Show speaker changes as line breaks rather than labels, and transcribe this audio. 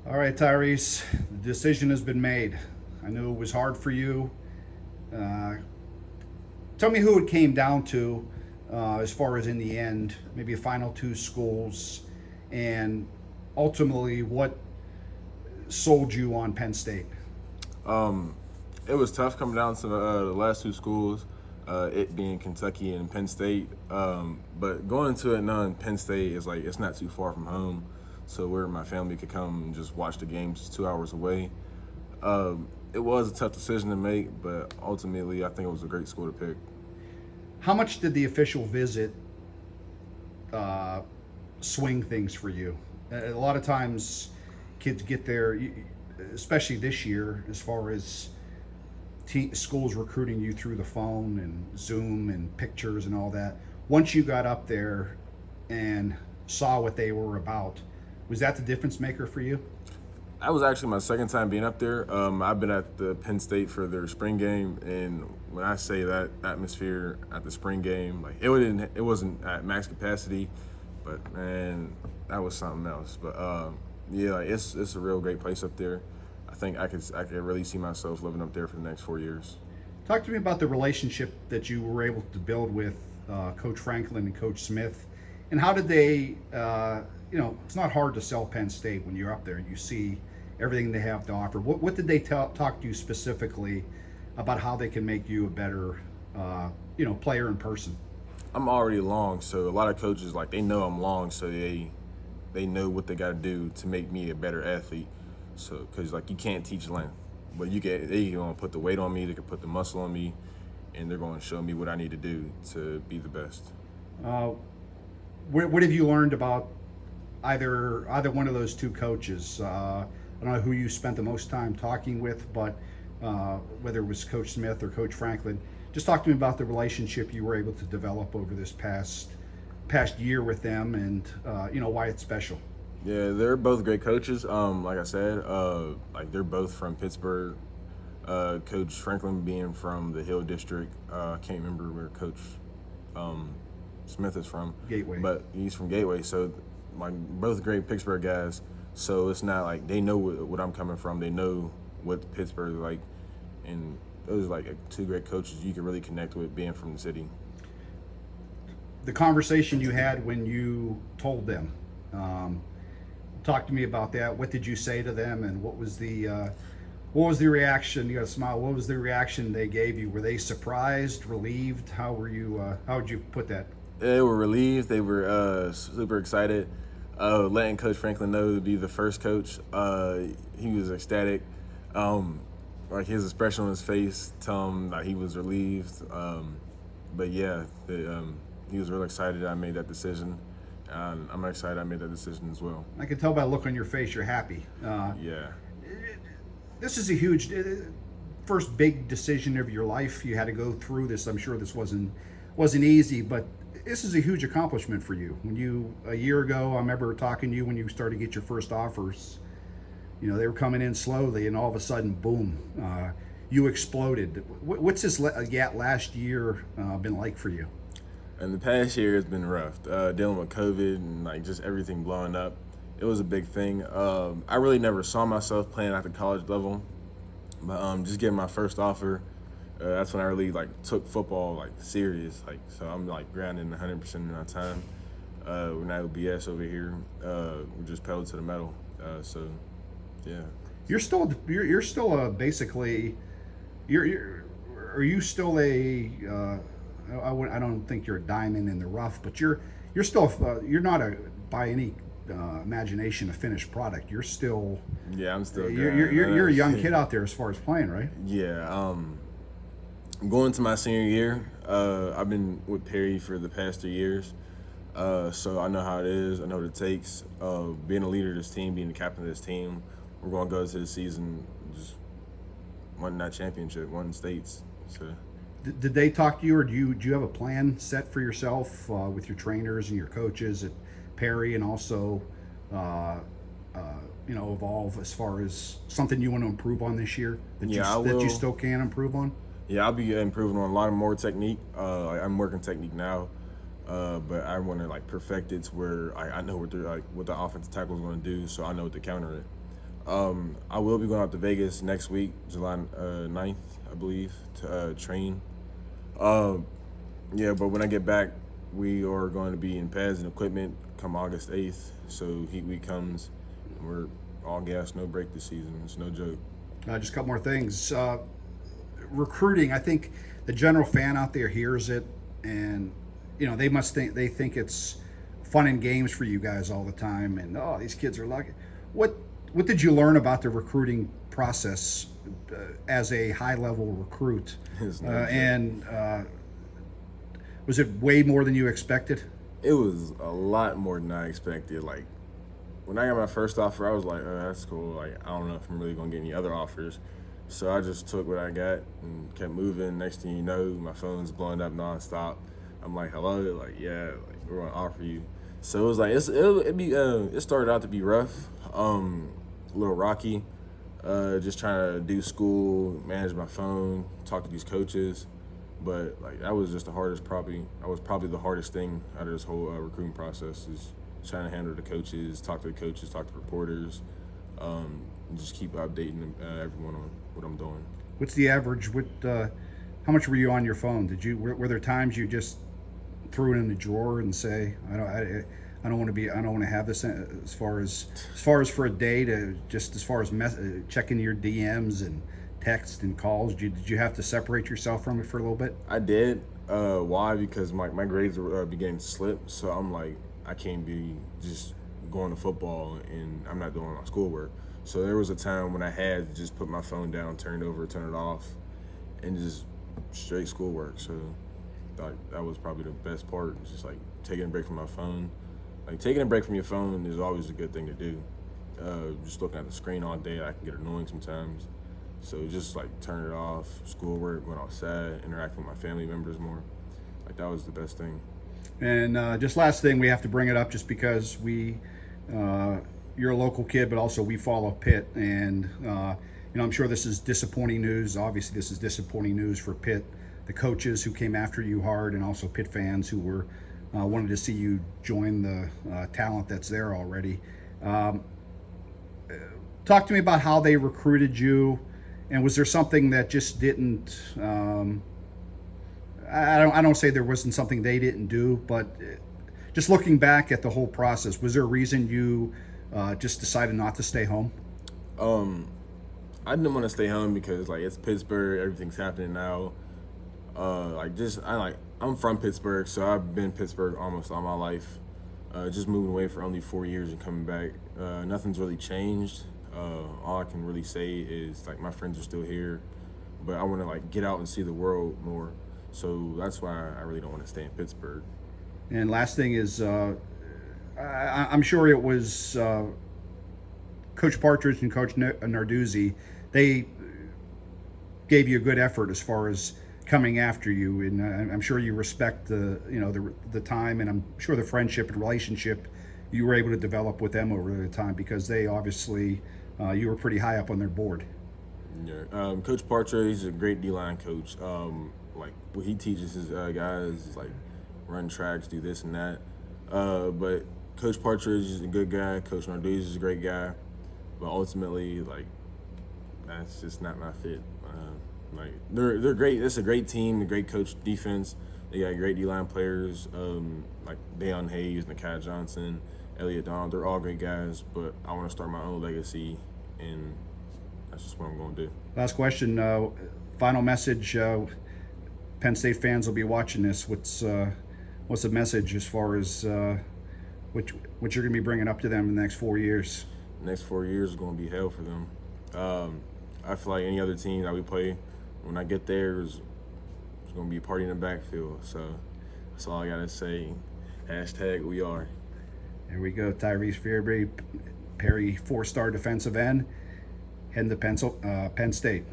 All right, Tyreese, the decision has been made. I knew it was hard for you. Uh, Tell me who it came down to as far as in the end, maybe a final two schools, and ultimately what sold you on Penn State.
Um, it was tough coming down to the last two schools, it being Kentucky and Penn State. But going to it knowing Penn State is like it's not too far from home, so where my family could come and just watch the games just 2 hours away. It was a tough decision to make, but ultimately I think it was a great school to pick.
How much did the official visit uh, swing things for you? A lot of times kids get there, especially this year, as far as schools recruiting you through the phone and Zoom and pictures and all that. Once you got up there and saw what they were about, was that the difference maker for you?
That was actually my second time being up there. I've been at the Penn State for their spring game, and when I say that atmosphere at the spring game, like it wasn't at max capacity, but man, that was something else. But yeah, like it's a real great place up there. I think I could really see myself living up there for the next 4 years.
Talk to me about the relationship that you were able to build with Coach Franklin and Coach Smith, and how did they? It's not hard to sell Penn State when you're up there and you see everything they have to offer. What did they talk to you specifically about how they can make you a better, player in person?
I'm already long, so a lot of coaches like they know I'm long, so they know what they got to do to make me a better athlete. So because like you can't teach length, but they gonna put the weight on me, they can put the muscle on me, and they're going to show me what I need to do to be the best.
Uh, what have you learned about either one of those two coaches? I don't know who you spent the most time talking with, but whether it was Coach Smith or Coach Franklin, just talk to me about the relationship you were able to develop over this past year with them, and why it's special.
Yeah, they're both great coaches. Like I said, like they're both from Pittsburgh. Coach Franklin being from the Hill District. I can't remember where Coach um, Smith is from.
Gateway.
But he's from Gateway. So like both great Pittsburgh guys. So it's not like they know what I'm coming from. They know what Pittsburgh is like, and those are like two great coaches you can really connect with being from the city.
The conversation you had when you told them. Talk to me about that. What did you say to them, and what was the reaction? You got to smile. What was the reaction they gave you? Were they surprised, relieved? How were you? How would you put that?
They were relieved. They were super excited. Letting Coach Franklin know to be the first coach, he was ecstatic. Like his expression on his face tell him that he was relieved. But yeah, he was really excited I made that decision. And I'm excited I made that decision as well.
I can tell by the look on your face you're happy.
Yeah.
This is a huge first big decision of your life. You had to go through this. I'm sure this wasn't easy, but this is a huge accomplishment for you. When you a year ago, I remember talking to you when you started to get your first offers. They were coming in slowly, and all of a sudden, boom, you exploded. What's this last year been like for you?
And the past year has been rough, dealing with COVID and like just everything blowing up. It was a big thing. I really never saw myself playing at the college level, but just getting my first offer, that's when I really like took football like serious. Like so, I'm like grinding 100% of my time. We're not OBS over here. We're just pedal to the metal. So, yeah.
You're still basically are you still a I don't think you're a diamond in the rough, but you're still you're not a by any imagination a finished product. You're still
Yeah, I'm still.
you're a young kid out there as far as playing, right?
Yeah. Going to my senior year, I've been with Perry for the past 3 years, so I know how it is. I know what it takes. Being a leader of this team, being the captain of this team, we're going to go to the season just wanting that championship, wanting states. So.
Did they talk to you, or do you have a plan set for yourself with your trainers and your coaches at Perry, and also evolve as far as something you want to improve on this year that you still can improve on?
Yeah, I'll be improving on a lot more technique. I'm working technique now, but I want to like perfect it to where I know what the offensive tackle is going to do, so I know what to counter it. I will be going out to Vegas next week, July 9th, I believe, to train. Um, yeah, but when I get back, we are going to be in pads and equipment come August 8th. So Heat Week comes, and we're all gas, no break this season. It's no joke.
Just a couple more things. Recruiting, I think the general fan out there hears it, and they think it's fun and games for you guys all the time, and oh, these kids are lucky. What did you learn about the recruiting process as a high level recruit?
It's no joke.
And was it way more than you expected?
It was a lot more than I expected. Like, when I got my first offer, I was like, oh, that's cool. Like, I don't know if I'm really going to get any other offers. So I just took what I got and kept moving. Next thing you know, my phone's blowing up nonstop. I'm like, hello? Like, yeah, like, we're going to offer you. So it was like, it started out to be rough, a little rocky. Just trying to do school, manage my phone, talk to these coaches. But like, that was just the hardest, probably the hardest thing out of this whole recruiting process is trying to handle the coaches, talk to reporters, and just keep updating everyone on what I'm doing.
What's the average? How much were you on your phone? Were there times you just threw it in the drawer and say, I don't want to have this as far as for a day to just as far as checking your DMs and texts and calls? Did you have to separate yourself from it for a little bit?
I did. Why? Because my grades were beginning to slip. So I'm like, I can't be just going to football and I'm not doing my schoolwork. So there was a time when I had to just put my phone down, turn it off, and just straight schoolwork. So like, that was probably the best part, just like taking a break from my phone. Like, taking a break from your phone is always a good thing to do. Just looking at the screen all day, I can get annoying sometimes. So just like turn it off, schoolwork, went outside, interact with my family members more. Like, that was the best thing.
And just last thing, we have to bring it up just because you're a local kid, but also we follow Pitt, and I'm sure this is disappointing news. Obviously, this is disappointing news for Pitt, the coaches who came after you hard, and also Pitt fans who were wanted to see you join the talent that's there already. Talk to me about how they recruited you, and was there something that just didn't? I don't say there wasn't something they didn't do, but just looking back at the whole process, was there a reason you just decided not to stay home?
I didn't want to stay home because like, it's Pittsburgh, everything's happening now. I'm from Pittsburgh, so I've been in Pittsburgh almost all my life. Just moving away for only 4 years and coming back, nothing's really changed. All I can really say is like, my friends are still here, but I want to like get out and see the world more. So that's why I really don't want to stay in Pittsburgh.
And last thing is, I'm sure it was Coach Partridge and Coach Narduzzi. They gave you a good effort as far as coming after you, and I'm sure you respect the time, and I'm sure the friendship and relationship you were able to develop with them over the time, because they obviously you were pretty high up on their board.
Yeah, Coach Partridge is a great D-line coach. Like, what he teaches his guys is like run tracks, do this and that. But Coach Partridge is a good guy. Coach Narduzzi is a great guy. But ultimately, like, that's just not my fit. Like, they're great. It's a great team, a great coach defense. They got great D-line players, like Deion Hayes, Nakai Johnson, Elliott Donald. They're all great guys, but I want to start my own legacy, and that's just what I'm going to do.
Last question, final message. Penn State fans will be watching this. What's the message as far as what you're going to be bringing up to them in the next 4 years?
The next 4 years is going to be hell for them. I feel like any other team that we play, when I get there, it's going to be a party in the backfield. So that's all I got to say. # we are.
There we go. Tyreese Fearby, Perry, 4-star defensive end, heading to Penn State.